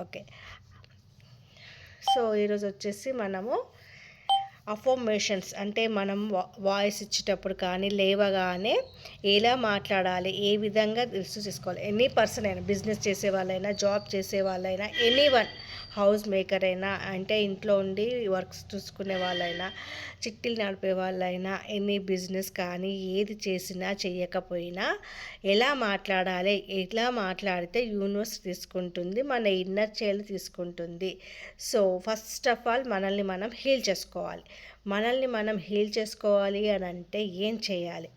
Okay. So ఈరోజు వచ్చేసి మనము అఫర్మేషన్స్ అంటే మనం వాయిస్ ఇచ్చేటప్పుడు కానీ లేవగానే ఎలా మాట్లాడాలి, ఏ విధంగా చేసుకోవాలి. ఎనీ పర్సన్ అయినా, బిజినెస్ చేసే వాళ్ళైనా, జాబ్ చేసే వాళ్ళైనా, ఎనీవన్, హౌస్ మేకర్ అయినా, అంటే ఇంట్లో ఉండి వర్క్స్ చూసుకునే వాళ్ళైనా, చిట్టీలు నడిపే వాళ్ళైనా, ఎనీ బిజినెస్ కానీ ఏది చేసినా చెయ్యకపోయినా ఎలా మాట్లాడాలి, ఎలా మాట్లాడితే యూనివర్స్ తీసుకుంటుంది, మన ఇన్నర్ చైల్డ్ తీసుకుంటుంది. సో ఫస్ట్ ఆఫ్ ఆల్ మనల్ని మనం హీల్ చేసుకోవాలి. మనల్ని మనం హీల్ చేసుకోవాలి అని అంటే ఏం చేయాలి?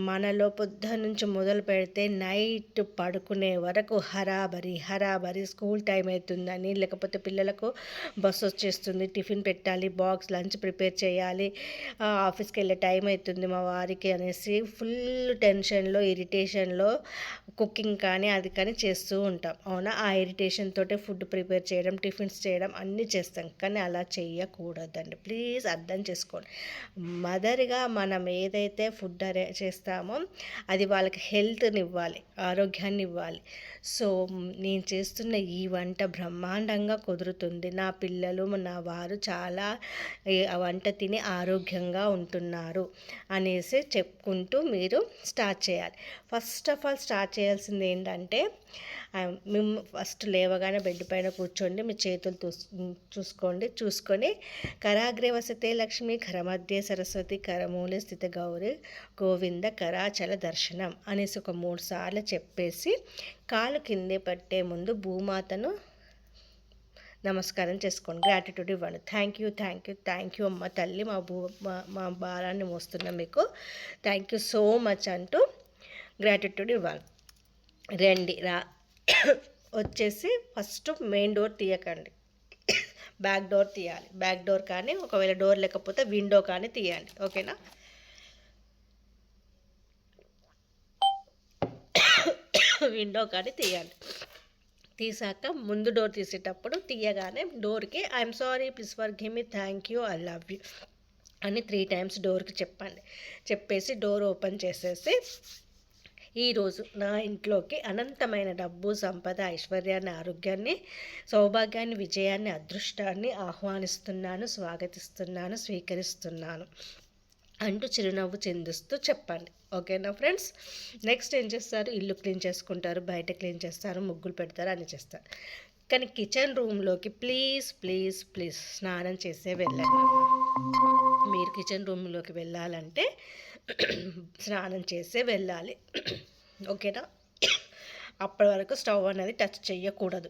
మనలో పొద్దున్న నుంచి మొదలు పెడితే నైట్ పడుకునే వరకు హరాబరి స్కూల్ టైం అవుతుందని, లేకపోతే పిల్లలకు బస్సు వచ్చేస్తుంది, టిఫిన్ పెట్టాలి, బాక్స్ లంచ్ ప్రిపేర్ చేయాలి, ఆఫీస్కి వెళ్ళే టైం అవుతుంది మా వారికి అనేసి ఫుల్ టెన్షన్లో, ఇరిటేషన్లో కుకింగ్ కానీ అది కానీ చేస్తూ ఉంటాం. అవునా? ఆ ఇరిటేషన్ తోటే ఫుడ్ ప్రిపేర్ చేయడం, టిఫిన్స్ చేయడం అన్నీ చేస్తాం. కానీ అలా చేయకూడదండి. ప్లీజ్ అర్థం చేసుకోండి. మదర్గా మనం ఏదైతే ఫుడ్ చేస్తామో అది వాళ్ళకి హెల్త్ని ఇవ్వాలి, ఆరోగ్యాన్ని ఇవ్వాలి. సో నేను చేస్తున్న ఈ వంట బ్రహ్మాండంగా కుదురుతుంది. నా పిల్లలు, నా వారు చాలా ఆ వంట తిని ఆరోగ్యంగా ఉంటున్నారు అనేసి చెప్పుకుంటూ మీరు స్టార్ట్ చేయాలి. ఫస్ట్ ఆఫ్ ఆల్ స్టార్ట్ చేయాల్సింది ఏంటంటే, మేము ఫస్ట్ లేవగానే బెడ్ పైన కూర్చోండి, మీ చేతులు చూసుకొని కరాగ్రే వసతే లక్ష్మి, కరమధ్య సరస్వతి, కరమూలే స్థిత గౌరి, గోవింద కరాచల దర్శనం అనేసి ఒక 3 సార్లు చెప్పేసి కాలు కిందే పట్టే ముందు భూమాతను నమస్కారం చేసుకోండి, గ్రాటిట్యూడ్ ఇవ్వండి. థ్యాంక్ యూ అమ్మ తల్లి, మా భారాన్ని మోస్తున్నా మీకు థ్యాంక్ యూ సో మచ్ అంటూ గ్రాటిట్యూడ్ ఇవ్వాలి. వచ్చేసి ఫస్ట్ మెయిన్ డోర్ తీయకండి, బ్యాక్ డోర్ తీయాలి. బ్యాక్ డోర్ కానీ, ఒకవేళ డోర్ లేకపోతే విండో కానీ తీయండి. ఓకేనా? విండో కానీ తీయాలి. తీసాక ముందు డోర్ తీసేటప్పుడు తీయగానే డోర్కి I'm sorry, please forgive me, thank you, I love you అని 3 టైమ్స్ డోర్కి చెప్పండి. చెప్పేసి డోర్ ఓపెన్ చేసేసి, ఈరోజు నా ఇంట్లోకి అనంతమైన డబ్బు, సంపద, ఐశ్వర్యాన్ని, ఆరోగ్యాన్ని, సౌభాగ్యాన్ని, విజయాన్ని, అదృష్టాన్ని ఆహ్వానిస్తున్నాను, స్వాగతిస్తున్నాను, స్వీకరిస్తున్నాను అంటూ చిరునవ్వు చిందిస్తూ చెప్పండి. ఓకేనా ఫ్రెండ్స్? నెక్స్ట్ ఏం చేస్తారు? ఇల్లు క్లీన్ చేసుకుంటారు, బయట క్లీన్ చేస్తారు, ముగ్గులు పెడతారు, అని చేస్తారు. కానీ కిచెన్ రూమ్లోకి ప్లీజ్ స్నానం చేసే వెళ్ళండి. మీరు కిచెన్ రూమ్లోకి వెళ్ళాలంటే స్నానం చేసే వెళ్ళాలి. ఓకేనా? అప్పటి వరకు స్టవ్ అనేది టచ్ చేయకూడదు.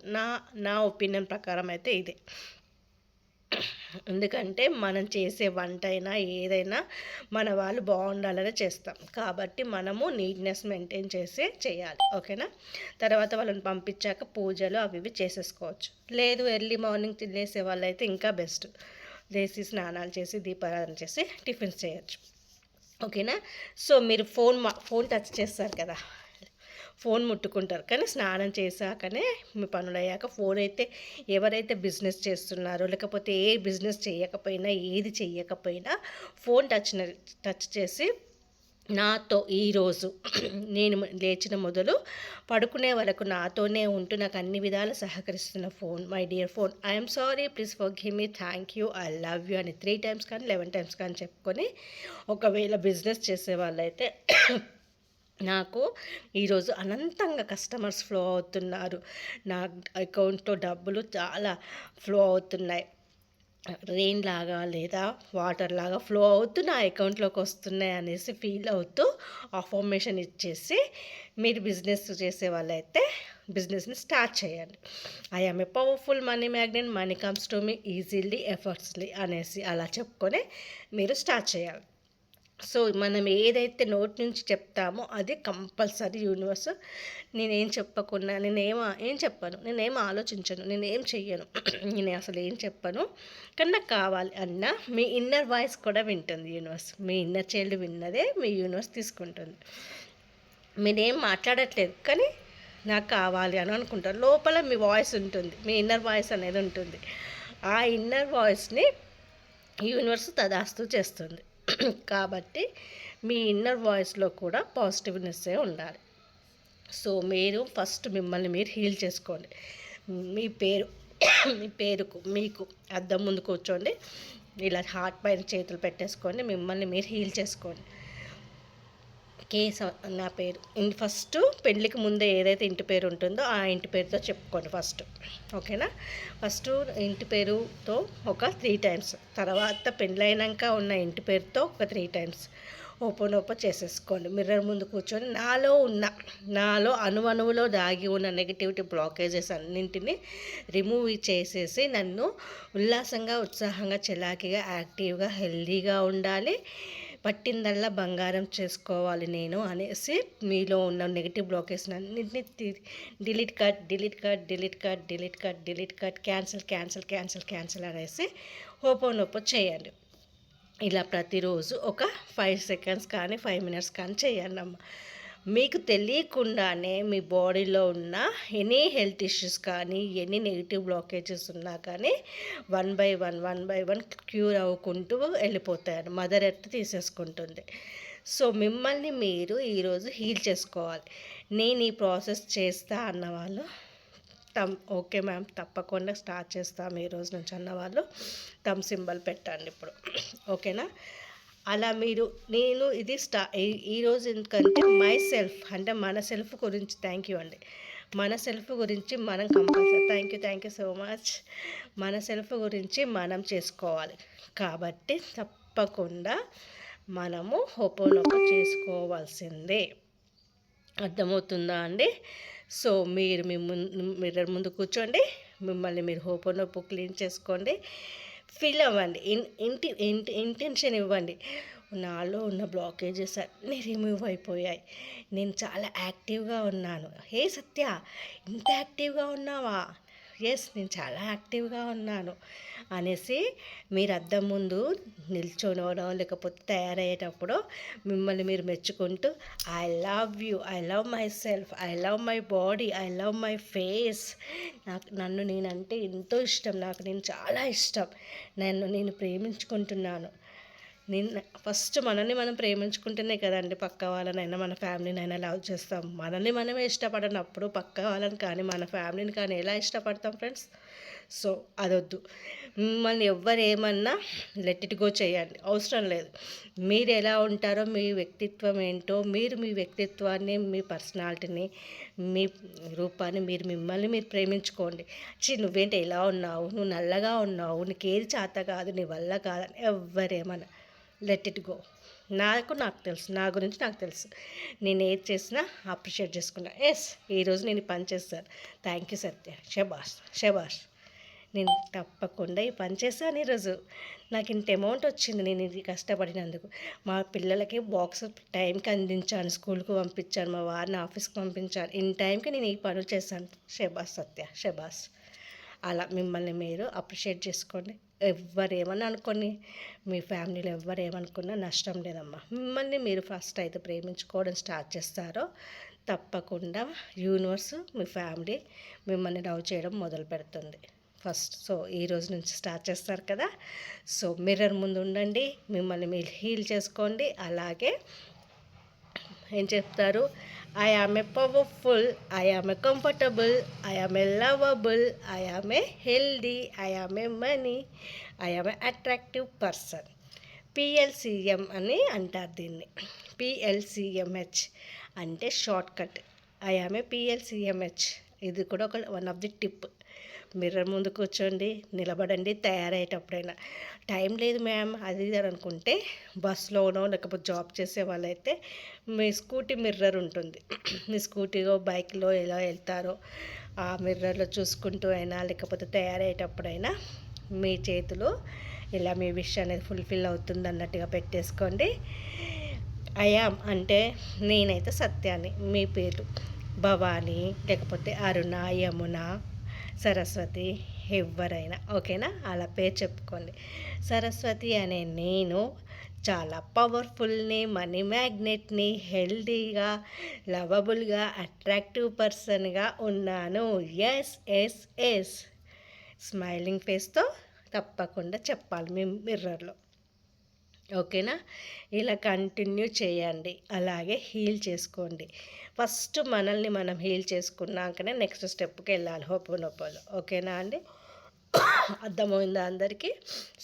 నా ఒపీనియన్ ప్రకారం అయితే ఇదే. ఎందుకంటే మనం చేసే వంట అయినా ఏదైనా మన వాళ్ళు బాగుండాలని చేస్తాం కాబట్టి మనము నీట్నెస్ మెయింటైన్ చేయాలి. ఓకేనా? తర్వాత వాళ్ళని పంపించాక పూజలు అవి ఇవి చేసేసుకోవచ్చు. లేదు ఎర్లీ మార్నింగ్ తినేసే వాళ్ళైతే ఇంకా బెస్ట్. లేచి స్నానాలు చేసి దీపారాధన చేసి టిఫిన్స్ చేయొచ్చు. ఓకేనా? సో మీరు ఫోన్ టచ్ చేస్తారు కదా, ఫోన్ ముట్టుకుంటారు. కానీ స్నానం చేశాకనే మీ పనులు అయ్యాక ఫోన్ అయితే, ఎవరైతే బిజినెస్ చేస్తున్నారో, లేకపోతే ఏ బిజినెస్ చేయకపోయినా, ఏది చేయకపోయినా ఫోన్ టచ్ చేసి నాతో ఈరోజు నేను లేచిన మొదలు పడుకునే వరకు నాతోనే ఉంటూ నాకు అన్ని విధాలు సహకరిస్తున్న phone, my dear phone, I'm sorry, please forgive me, thank you, I love you అని 3 టైమ్స్ కానీ 11 టైమ్స్ కానీ చెప్పుకొని, ఒకవేళ బిజినెస్ చేసే వాళ్ళైతే నాకు ఈరోజు అనంతంగా కస్టమర్స్ ఫ్లో అవుతున్నారు, నా అకౌంట్లో డబ్బులు చాలా ఫ్లో అవుతున్నాయి, రెయిన్ లాగా లేదా వాటర్ లాగా ఫ్లో అవుతూ నా అకౌంట్లోకి వస్తున్నాయి అనేసి ఫీల్ అవుతూ అఫర్మేషన్ ఇచ్చేసి మీరు బిజినెస్ చేసే వాళ్ళైతే బిజినెస్ని స్టార్ట్ చేయండి. I am a powerful money magnet, money comes to me easily, effortlessly అనేసి అలా చెప్పుకొని మీరు స్టార్ట్ చేయాలి. సో మనం ఏదైతే నోటి నుంచి చెప్తామో అది కంపల్సరీ యూనివర్స్, నేనేం చెప్పకున్నా, ఏం చెప్పను, నేనేం ఆలోచించను, నేనేం చెయ్యను, నేను అసలు ఏం చెప్పను, కానీ నాకు కావాలి అన్న మీ ఇన్నర్ వాయిస్ కూడా వింటుంది యూనివర్స్. మీ ఇన్నర్ చైల్డ్ విన్నదే మీ యూనివర్స్ తీసుకుంటుంది. మీరేం మాట్లాడట్లేదు కానీ నాకు కావాలి అని అనుకుంటారు. లోపల మీ వాయిస్ ఉంటుంది, మీ ఇన్నర్ వాయిస్ అనేది ఉంటుంది. ఆ ఇన్నర్ వాయిస్ని యూనివర్స్ తదాస్తు చేస్తుంది. కాబట్టి మీ ఇన్నర్ వాయిస్లో కూడా పాజిటివ్నెస్సే ఉండాలి. సో మీరు ఫస్ట్ మిమ్మల్ని మీరు హీల్ చేసుకోండి. మీ పేరు మీ పేరుకు మీకు అద్దం ముందు కూర్చోండి, ఇలా హార్ట్ పైన చేతులు పెట్టేసుకోండి, మిమ్మల్ని మీరు హీల్ చేసుకోండి. కేసు నా పేరు ఫస్ట్ పెళ్ళికి ముందే ఏదైతే ఇంటి పేరు ఉంటుందో ఆ ఇంటి పేరుతో చెప్పుకోండి ఫస్ట్, ఓకేనా. ఫస్ట్ ఇంటి పేరుతో ఒక 3 టైమ్స్, తర్వాత పెళ్ళైనాక ఉన్న ఇంటి పేరుతో ఒక 3 టైమ్స్ ఓపెన్ చేసేసుకోండి. మిర్రర్ ముందు కూర్చొని నాలో అణువణువులో దాగి ఉన్న నెగిటివిటీ బ్లాకేజెస్ అన్నింటినీ రిమూవ్ చేసేసి నన్ను ఉల్లాసంగా, ఉత్సాహంగా, చలాకీగా, యాక్టివ్గా, హెల్దీగా ఉండాలి, పట్టిందల్లా బంగారం చేసుకోవాలి నేను అనేసి మీలో ఉన్న నెగిటివ్ బ్లాకేజ్ అన్నింటినీ డిలీట్ కట్ క్యాన్సిల్ అనేసి ఓపెన్ చేయండి. ఇలా ప్రతిరోజు ఒక 5 సెకండ్స్ కానీ 5 మినిట్స్ కానీ చేయండి అమ్మ. మీకు తెలియకుండానే మీ బాడీలో ఉన్న ఎనీ హెల్త్ ఇష్యూస్ కానీ, ఎనీ నెగిటివ్ బ్లాకేజెస్ ఉన్నా కానీ 1 బై 1 క్యూర్ అవ్వుకుంటూ వెళ్ళిపోతాయి. Mother earth తీసేసుకుంటుంది. సో మిమ్మల్ని మీరు ఈరోజు హీల్ చేసుకోవాలి. నేను ఈ ప్రాసెస్ చేస్తా అన్నవాళ్ళు ఓకే మ్యామ్ తప్పకుండా స్టార్ట్ చేస్తాము ఈ రోజు నుంచి అన్నవాళ్ళు థమ్ సింబల్ పెట్టండి ఇప్పుడు, ఓకేనా. అలా నేను ఇది ఈరోజు ఎందుకంటే మై సెల్ఫ్ అంటే మన సెల్ఫ్ గురించి థ్యాంక్ యూ అండి. మన సెల్ఫ్ గురించి మనం compulsory thank you so much. మన సెల్ఫ్ గురించి మనం చేసుకోవాలి కాబట్టి తప్పకుండా మనము హోపోనోపో చేసుకోవాల్సిందే. అర్థమవుతుందా అండి? సో మీరు మిర్రర్ ముందు కూర్చోండి, మిమ్మల్ని మీరు హోపోనోపో క్లీన్ చేసుకోండి, ఫీల్ అవ్వండి, ఇంటెన్షన్ ఇవ్వండి. నాలో ఉన్న బ్లాకేజెస్ అన్నీ రిమూవ్ అయిపోయాయి, నేను చాలా యాక్టివ్గా ఉన్నాను. హే సత్య, ఇంత యాక్టివ్గా ఉన్నావా? ఎస్, నేను చాలా యాక్టివ్గా ఉన్నాను అనేసి మీరు అద్దం ముందు నిల్చోనో లేకపోతే తయారయ్యేటప్పుడు మిమ్మల్ని మీరు మెచ్చుకుంటూ I love you, I love myself, I love my body, I love my face, నన్ను నేనంటే ఎంతో ఇష్టం, నేను చాలా ఇష్టం, నేను ప్రేమించుకుంటున్నాను. ఫస్ట్ మనల్ని మనం ప్రేమించుకుంటేనే కదండి పక్క వాళ్ళనైనా మన ఫ్యామిలీనైనా లవ్ చేస్తాం. మనల్ని మనమే ఇష్టపడనప్పుడు పక్క వాళ్ళని కానీ మన ఫ్యామిలీని కానీ ఎలా ఇష్టపడతాం ఫ్రెండ్స్? సో అదొద్దు. మిమ్మల్ని ఎవ్వరు ఏమన్నా లెట్ ఇట్ గో చేయండి, అవసరం లేదు. మీరు ఎలా ఉంటారో, మీ వ్యక్తిత్వం ఏంటో, మీ వ్యక్తిత్వాన్ని, మీ పర్సనాలిటీని, మీ రూపాన్ని మిమ్మల్ని మీరు ప్రేమించుకోండి. నువ్వేంటి ఎలా ఉన్నావు, నువ్వు నల్లగా ఉన్నావు, నీకు ఏది చేత కాదు, నీ వల్ల కాదని ఎవ్వరేమన్నా లెట్ ఇట్ గో. నాకు తెలుసు, నా గురించి నాకు తెలుసు, నేను ఏది చేసినా అప్రిషియేట్ చేసుకున్నా. ఎస్, ఈరోజు నేను పని చేస్తాను, థ్యాంక్ యూ సత్య, శబాష్. నేను తప్పకుండా ఈ పని చేశాను ఈరోజు, నాకు ఇంత అమౌంట్ వచ్చింది నేను ఇది కష్టపడినందుకు. మా పిల్లలకి బాక్స్ టైంకి అందించాను, స్కూల్కి పంపించాను, మా వారిని ఆఫీస్కి పంపించాను, ఇన్ టైంకి నేను ఈ పనులు చేశాను. శబాష్ సత్య, శబాష్. అలా మిమ్మల్ని మీరు అప్రిషియేట్ చేసుకోండి. ఎవ్వరేమన్నా అనుకోని, మీ ఫ్యామిలీలో ఎవ్వరేమనుకున్నా నష్టం లేదమ్మా. మిమ్మల్ని మీరు ఫస్ట్ అయితే ప్రేమించుకోవడం స్టార్ట్ చేస్తారో తప్పకుండా యూనివర్స్, మీ ఫ్యామిలీ మిమ్మల్ని లవ్ చేయడం మొదలు పెడుతుంది ఫస్ట్. సో ఈ రోజు నుంచి స్టార్ట్ చేస్తారు కదా. సో మిర్రర్ ముందు ఉండండి, మిమ్మల్ని మీరు హీల్ చేసుకోండి. అలాగే ఏం చెప్తారు? I am a powerful, I am a comfortable, I am a lovable, I am a healthy, I am a money, I am a attractive person. PLCM అని అంటారు దీన్ని. PLCMH అంటే short cut. I am a PLCMH. ఇది కూడా one of the tip. Mirror ముందు కూర్చోండి, నిలబడండి తయారయ్యేటప్పుడైనా. Time లేదు మ్యామ్ అది ఇది అనుకుంటే బస్లోనో లేకపోతే జాబ్ చేసే వాళ్ళైతే మీ స్కూటీ మిర్రర్ ఉంటుంది, మీ స్కూటీలో బైక్లో ఎలా వెళ్తారో ఆ మిర్రర్లో చూసుకుంటూ అయినా లేకపోతే తయారయ్యేటప్పుడైనా మీ చేతులు ఇలా మీ విష్ అనేది ఫుల్ఫిల్ అవుతుంది అన్నట్టుగా పెట్టేసుకోండి. అయామ్ అంటే నేనైతే సత్యాన్ని, మీ పేరు భవానీ లేకపోతే అరుణ, యమున, సరస్వతి, ఎవరైనా ఓకేనా, అలా పేరు చెప్పుకోండి. సరస్వతి అనే నేను చాలా పవర్ఫుల్ని, మనీ మ్యాగ్నెట్ని, హెల్దీగా, లవబుల్గా, అట్రాక్టివ్ పర్సన్గా ఉన్నాను. ఎస్ స్మైలింగ్ ఫేస్తో తప్పకుండా చెప్పాలి మీ మిర్రర్లో. ఓకేనా? ఇలా కంటిన్యూ చేయండి, అలాగే హీల్ చేసుకోండి. ఫస్ట్ మనల్ని మనం హీల్ చేసుకున్నాకనే నెక్స్ట్ స్టెప్కి వెళ్ళాలి హోపోనోపోలో. ఓకేనా అండి? అర్థమైందా అందరికీ?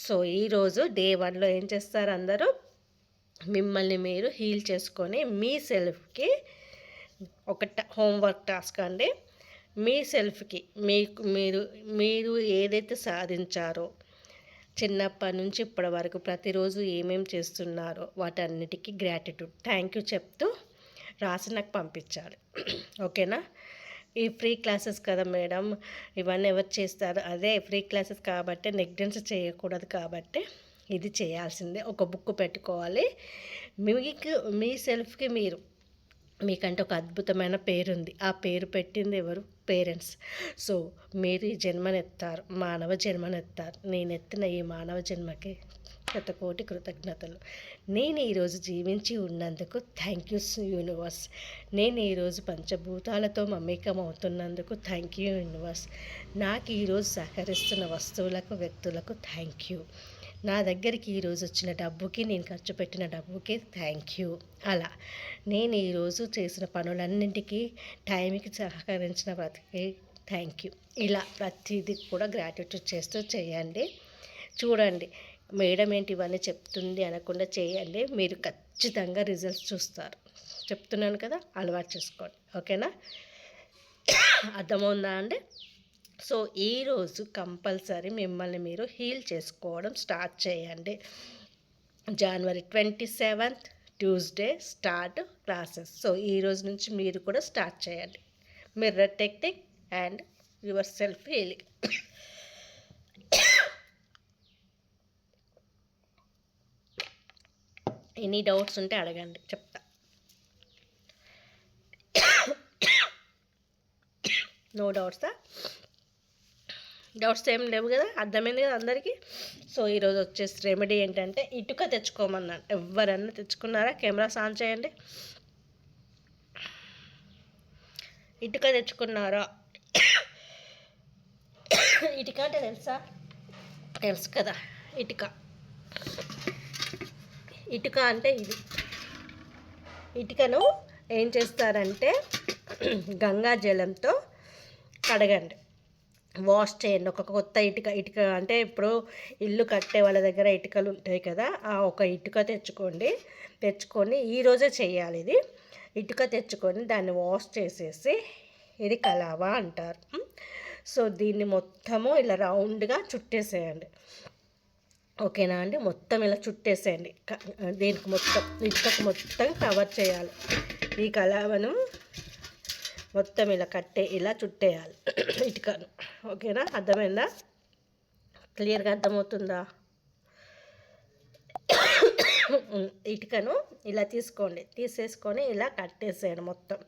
సో ఈరోజు డే 1లో ఏం చేస్తారు అందరూ, మిమ్మల్ని మీరు హీల్ చేసుకొని మీ సెల్ఫ్కి ఒక హోంవర్క్ టాస్క్ అండి. మీ సెల్ఫ్కి మీరు ఏదైతే సాధించారో చిన్నప్పటి నుంచి ఇప్పటి వరకు ప్రతిరోజు ఏమేమి చేస్తున్నారో వాటన్నిటికీ గ్రాటిట్యూడ్ థ్యాంక్ యూ చెప్తూ రాసి నాకు పంపించాలి. ఓకేనా? ఈ ఫ్రీ క్లాసెస్ కదా మేడం, ఇవన్నీ ఎవరు చేస్తారు? అదే ఫ్రీ క్లాసెస్ కాబట్టి నెగ్లెక్ట్ చేయకూడదు, కాబట్టి ఇది చేయాల్సిందే. ఒక బుక్ పెట్టుకోవాలి. మీకు మీ సెల్ఫ్కి మీకంటే ఒక అద్భుతమైన పేరుంది. ఆ పేరు పెట్టింది ఎవరు? పేరెంట్స్. సో మీరు ఈ జన్మనెత్తారు, మానవ జన్మనెత్తారు. నేనెత్తిన ఈ మానవ జన్మకి శతకోటి కృతజ్ఞతలు. నేను ఈరోజు జీవించి ఉన్నందుకు థ్యాంక్ యూ యూనివర్స్. నేను ఈరోజు పంచభూతాలతో మమేకం అవుతున్నందుకు థ్యాంక్ యూ యూనివర్స్. నాకు ఈరోజు సహకరిస్తున్న వస్తువులకు, వ్యక్తులకు థ్యాంక్ యూ. నా దగ్గరికి ఈరోజు వచ్చిన డబ్బుకి, నేను ఖర్చు పెట్టిన డబ్బుకి థ్యాంక్ యూ. అలా నేను ఈరోజు చేసిన పనులన్నింటికీ టైంకి సహకరించిన ప్రతికి థ్యాంక్ యూ. ఇలా ప్రతిదీ కూడా గ్రాటిట్యూడ్ చేస్తూ చేయండి. చూడండి, మేడం ఏంటి ఇవన్నీ చెప్తుంది అనకుండా చేయండి, మీరు ఖచ్చితంగా రిజల్ట్స్ చూస్తారు. చెప్తున్నాను కదా, అలవాటు చేసుకోండి. ఓకేనా? అర్థమవుందా అండి? సో ఈరోజు కంపల్సరీ మిమ్మల్ని మీరు హీల్ చేసుకోవడం స్టార్ట్ చేయండి. January 27th Tuesday start classes. So ఈరోజు నుంచి మీరు కూడా స్టార్ట్ చేయండి. Mirror technique and your self healing. Any doubts ఉంటే అడగండి, చెప్తా. నో డౌట్సా? డౌట్స్ ఏం లేవు కదా, అర్థమైంది కదా అందరికీ? సో ఈరోజు వచ్చేసి రెమెడీ ఏంటంటే ఇటుక తెచ్చుకోమన్నాను. ఎవరన్నా తెచ్చుకున్నారా? కెమెరాస్ ఆన్ చేయండి. ఇటుక తెచ్చుకున్నారా? ఇటుక అంటే తెలుసు కదా. ఇటుక అంటే ఇది. ఇటుకను ఏం చేస్తారంటే గంగా జలంతో కడగండి, వాష్ చేయండి. ఒక కొత్త ఇటుక అంటే ఇప్పుడు ఇల్లు కట్టే వాళ్ళ దగ్గర ఇటుకలు ఉంటాయి కదా, ఆ ఒక ఇటుక తెచ్చుకొని ఈరోజే చేయాలి ఇది. ఇటుక తెచ్చుకొని దాన్ని వాష్ చేసేసి, ఇది కలావా అంటారు. సో దీన్ని మొత్తము ఇలా రౌండ్గా చుట్టేసేయండి. ఓకేనా అండి? మొత్తం ఇలా చుట్టేసేయండి. దీనికి మొత్తం ఇటుకకు మొత్తం కవర్ చేయాలి. ఈ కలావను మొత్తం ఇలా చుట్టేయాలి ఇటుకను. ఓకేనా? అర్థమైందా? క్లియర్గా అర్థమవుతుందా? ఇటుకను ఇలా తీసేసుకొని ఇలా కట్టేసేయండి.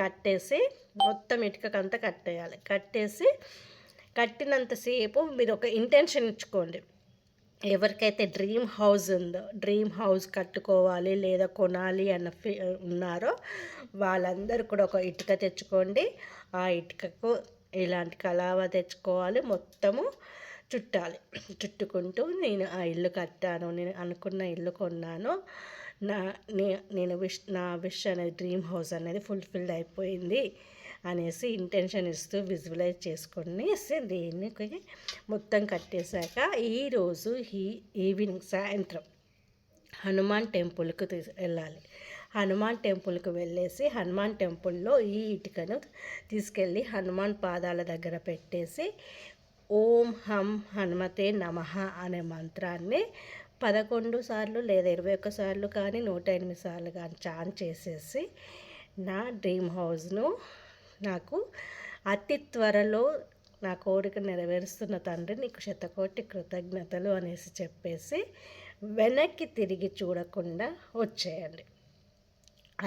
కట్టేసి మొత్తం ఇటుకకంతా కట్టేయాలి. కట్టినంతసేపు మీరు ఒక ఇంటెన్షన్ ఇచ్చుకోండి. ఎవరికైతే డ్రీమ్ హౌస్ ఉందో, డ్రీమ్ హౌస్ కట్టుకోవాలి లేదా కొనాలి అన్న ఉన్నారో వాళ్ళందరూ కూడా ఒక ఇటుక తెచ్చుకోండి. ఆ ఇటుకకు ఇలాంటి కలావా తెచ్చుకోవాలి, మొత్తము చుట్టుకుంటూ నేను ఆ ఇల్లు కట్టాను, నేను అనుకున్న ఇల్లు కొన్నాను, నా విష్ అనేది డ్రీమ్ హౌస్ అనేది ఫుల్ఫిల్డ్ అయిపోయింది అనేసి ఇంటెన్షన్ ఇస్తూ విజువలైజ్ చేసుకొని దీనికి మొత్తం కట్టేశాక ఈరోజు ఈవినింగ్ సాయంత్రం హనుమాన్ టెంపుల్కి వెళ్ళాలి. హనుమాన్ టెంపుల్కి వెళ్ళేసి హనుమాన్ టెంపుల్లో ఈ ఇటుకను తీసుకెళ్ళి హనుమాన్ పాదాల దగ్గర పెట్టేసి ఓం హం హనుమతే నమః అనే మంత్రాన్ని 11 సార్లు లేదా 21 సార్లు కానీ 108 సార్లు కానీ చాంట్ చేసేసి, నా డ్రీమ్ హౌస్ను నాకు అతి త్వరలో నా కోరిక నెరవేరుస్తున్న తండ్రి నీకు శతకోటి కృతజ్ఞతలు అనేసి చెప్పేసి వెనక్కి తిరిగి చూడకుండా వచ్చేయండి.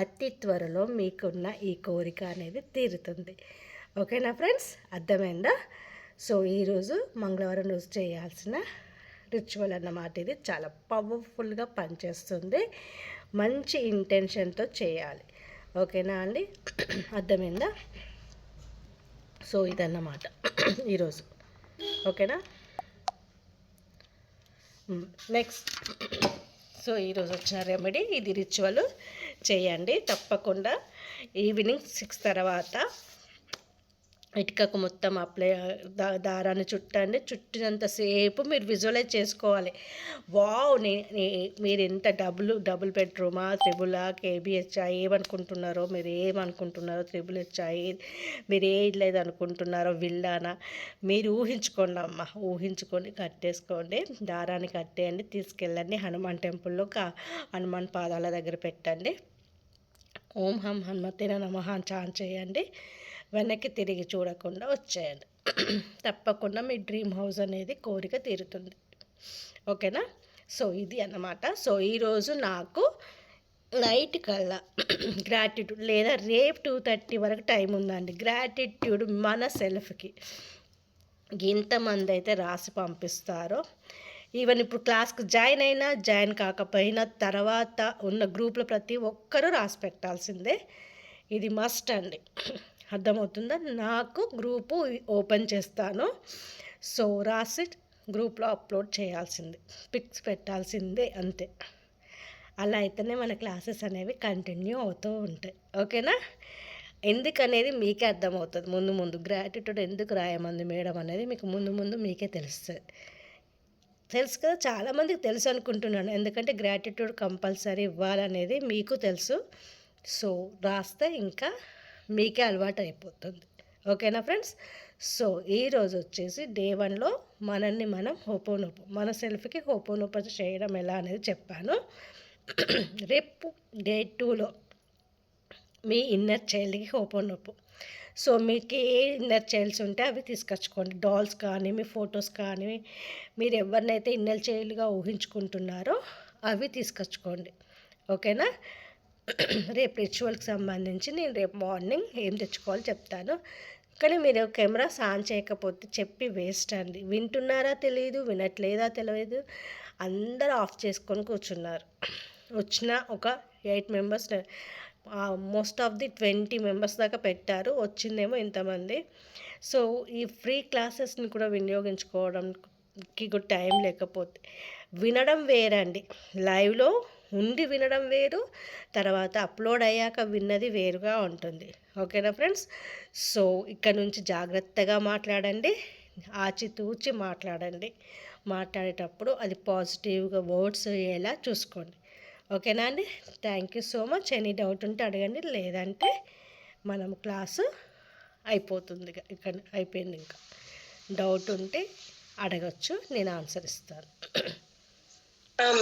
అతి త్వరలో మీకున్న ఈ కోరిక అనేది తీరుతుంది. ఓకేనా ఫ్రెండ్స్? అర్థమైందా? సో ఈరోజు మంగళవారం రోజు చేయాల్సిన రిచువల్ అన్నమాట. ఇది చాలా పవర్ఫుల్గా పనిచేస్తుంది. మంచి ఇంటెన్షన్తో చేయాలి. ఓకేనా అండి? అర్థమైందా? సో ఇదన్నమాట ఈరోజు. ఓకేనా? నెక్స్ట్ సో ఈరోజు వచ్చిన రెమెడీ ఇది రిచువల్ చేయండి తప్పకుండా. ఈవినింగ్ 6 తర్వాత ఇటుకకు మొత్తం అప్లై దారాన్ని చుట్టండి. చుట్టినంతసేపు మీరు విజువలైజ్ చేసుకోవాలి. వావ్, మీరు ఎంత డబుల్ బెడ్రూమా, త్రిబులా, కేబిహెచ్ఆ, ఏమనుకుంటున్నారో, మీరు ఏమనుకుంటున్నారో, త్రిబుల్ హెచ్ఆ, మీరు ఏ లేదు అనుకుంటున్నారో, విల్లానా, మీరు ఊహించుకోండి అమ్మ. ఊహించుకొని కట్టేసుకోండి, దారాన్ని కట్టేయండి, తీసుకెళ్ళండి హనుమాన్ టెంపుల్లో హనుమాన్ పాదాల దగ్గర పెట్టండి. ఓం హం హనుమతేన నమః అని చాన్ చేయండి. వెనక్కి తిరిగి చూడకుండా వచ్చేయండి. తప్పకుండా మీ డ్రీమ్ హౌస్ అనేది కోరిక తీరుతుంది. ఓకేనా? సో ఇది అన్నమాట. సో ఈరోజు నాకు నైట్ కల్లా గ్రాటిట్యూడ్ లేదా రేపు 2:30 వరకు టైం ఉందండి. గ్రాటిట్యూడ్ మన సెల్ఫ్కి ఎంతమంది అయితే రాసి పంపిస్తారో, ఈవెన్ ఇప్పుడు క్లాస్కి జాయిన్ అయినా జాయిన్ కాకపోయినా తర్వాత ఉన్న గ్రూప్లో ప్రతి ఒక్కరూ రాసి పెట్టాల్సిందే. ఇది మస్ట్ అండి. అర్థమవుతుందా? నాకు గ్రూపు ఓపెన్ చేస్తాను. సో రాసి గ్రూప్లో అప్లోడ్ చేయాల్సిందే, పిక్స్ పెట్టాల్సిందే, అంతే. అలా అయితేనే మన క్లాసెస్ అనేవి కంటిన్యూ అవుతూ ఉంటాయి. ఓకేనా? ఎందుకనేది మీకే అర్థమవుతుంది ముందు ముందు. గ్రాటిట్యూడ్ ఎందుకు రాయమంది మేడం అనేది మీకు ముందు మీకే తెలుస్తుంది. తెలుసు కదా, చాలామందికి తెలుసు అనుకుంటున్నాను. ఎందుకంటే గ్రాటిట్యూడ్ కంపల్సరీ ఇవ్వాలనేది మీకు తెలుసు. సో రాస్తే ఇంకా మీకే అలవాటు అయిపోతుంది. ఓకేనా ఫ్రెండ్స్? సో ఈరోజు వచ్చేసి డే 1లో మనల్ని మనం హోపోనోపో, మన సెల్ఫ్కి హోపోనోపో చేయడం ఎలా అనేది చెప్పాను. రేపు డే 2లో మీ ఇన్నర్ చైల్డ్కి హోపోనోపో. సో మీకు ఏ ఇన్నర్ చైల్డ్స్ ఉంటే అవి తీసుకొచ్చుకోండి. డాల్స్ కానీ, మీ ఫొటోస్ కానీ, మీరు ఎవరినైతే ఇన్నర్ చైల్డ్గా ఊహించుకుంటున్నారో అవి తీసుకొచ్చుకోండి. ఓకేనా? రేపు రిచువల్కి సంబంధించి నేను రేపు మార్నింగ్ ఏం తెచ్చుకోవాలో చెప్తాను. కానీ మీరు కెమెరా ఆన్ చేయకపోతే చెప్పి వేస్ట్ అండి. వింటున్నారా తెలియదు, వినట్లేదా తెలియదు, అందరూ ఆఫ్ చేసుకొని కూర్చున్నారు. వచ్చిన ఒక 8 members, most of the 20 members దాకా పెట్టారు. వచ్చిందేమో ఇంతమంది. సో ఈ ఫ్రీ క్లాసెస్ని కూడా వినియోగించుకోవడానికి కూడా టైం లేకపోతే, వినడం వేరండి. లైవ్లో ఉండి వినడం వేరు, తర్వాత అప్లోడ్ అయ్యాక విన్నది వేరుగా ఉంటుంది. ఓకేనా ఫ్రెండ్స్? సో ఇక్కడ నుంచి జాగ్రత్తగా మాట్లాడండి, ఆచితూచి మాట్లాడండి. మాట్లాడేటప్పుడు అది పాజిటివ్గా వర్డ్స్ అయ్యేలా చూసుకోండి. ఓకేనా అండి? Thank you so much. Any doubt ఉంటే అడగండి, లేదంటే మనం క్లాసు అయిపోతుంది. ఇక్కడ అయిపోయింది. ఇంకా డౌట్ ఉంటే అడగచ్చు, నేను ఆన్సర్ ఇస్తాను.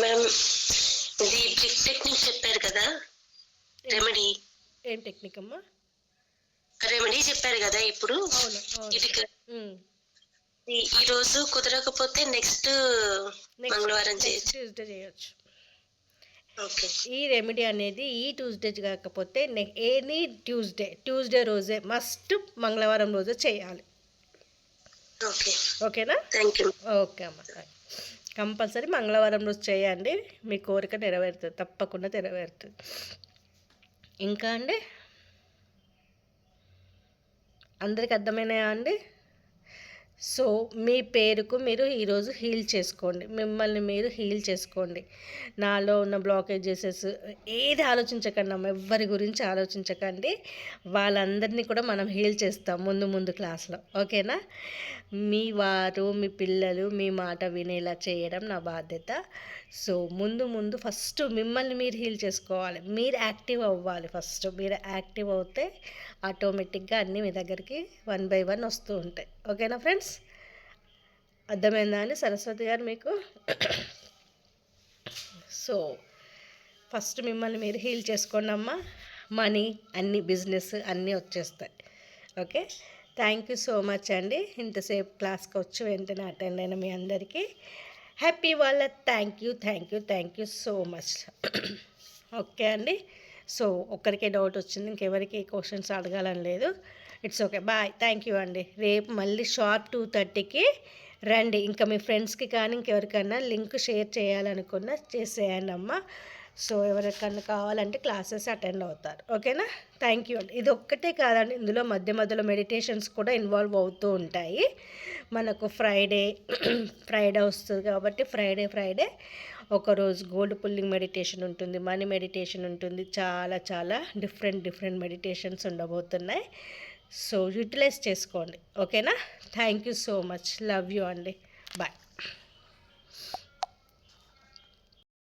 మ్యామ్, ఇది బ్రిక్ టెక్నిక్ చెప్పారు కదా, రెమెడీ. ఏం టెక్నిక్ అమ్మా? రెమెడీ చెప్పారు కదా ఇప్పుడు. ఇటుక ఈ రోజు కుదరకపోతే నెక్స్ట్ మంగళవారం ట్యూస్డే చేయొచ్చు. ఓకే. ఈ రెమెడీ అనేది ఈ ట్యూస్డే కాకపోతే ఎనీ ట్యూస్డే రోజే మస్ట్, మంగళవారం రోజే చేయాలి. ఓకే. ఓకేనా? Thank you. ఓకే అమ్మ. కంపల్సరీ మంగళవారం రోజు చేయండి, మీ కోరిక నెరవేరుతుంది, తప్పకుండా నెరవేరుతుంది. ఇంకా అండి, అందరికి అర్థమైనాయా అండి? సో మీ పేరుకు మీరు ఈరోజు హీల్ చేసుకోండి, మిమ్మల్ని మీరు హీల్ చేసుకోండి. నాలో ఉన్న బ్లాకేజెస్ ఏది ఆలోచించకండి అమ్మ, ఎవ్వరి గురించి ఆలోచించకండి. వాళ్ళందరినీ కూడా మనం హీల్ చేస్తాం ముందు క్లాస్లో. ఓకేనా? మీ వారు, మీ పిల్లలు మీ మాట వినేలా చేయడం నా బాధ్యత. సో ముందు ఫస్ట్ మిమ్మల్ని మీరు హీల్ చేసుకోవాలి, మీరు యాక్టివ్ అవ్వాలి. ఫస్ట్ మీరు యాక్టివ్ అవుతే ఆటోమేటిక్గా అన్నీ మీ దగ్గరికి 1 by 1 వస్తూ ఉంటాయి. ఓకేనా ఫ్రెండ్స్? అర్థమైందా అని సరస్వతి గారు మీకు? సో ఫస్ట్ మిమ్మల్ని మీరు హీల్ చేసుకోండి అమ్మ, మనీ అన్నీ, బిజినెస్ అన్నీ వచ్చేస్తాయి. Okay? Thank you so much అండి. ఇంతసేపు క్లాస్కి వచ్చి వెంటనే అటెండ్ అయిన మీ అందరికీ హ్యాపీ వాళ్ళ thank you so much. Okay అండి. సో ఒక్కరికే డౌట్ వచ్చింది, ఇంకెవరికి క్వశ్చన్స్ అడగాలని లేదు. It's okay. Bye. Thank you అండి. రేపు మళ్ళీ షార్ప్ 2:30కి రండి. ఇంకా మీ ఫ్రెండ్స్కి కానీ ఇంకెవరికైనా లింక్ షేర్ చేయాలనుకున్నా చేసేయండి అమ్మ. సో ఎవరికన్నా కావాలంటే క్లాసెస్ అటెండ్ అవుతారు. ఓకేనా? థ్యాంక్ యూ అండి. ఇది ఒక్కటే కాదండి, ఇందులో మధ్యలో మెడిటేషన్స్ కూడా ఇన్వాల్వ్ అవుతూ ఉంటాయి. మనకు ఫ్రైడే వస్తుంది కాబట్టి ఫ్రైడే ఒకరోజు గోల్డ్ పుల్లింగ్ మెడిటేషన్ ఉంటుంది, మనీ మెడిటేషన్ ఉంటుంది, చాలా చాలా డిఫరెంట్ మెడిటేషన్స్ ఉండబోతున్నాయి. సో యూటిలైజ్ చేసుకోండి. ఓకేనా? Thank you so much. Love you అండి. బాయ్.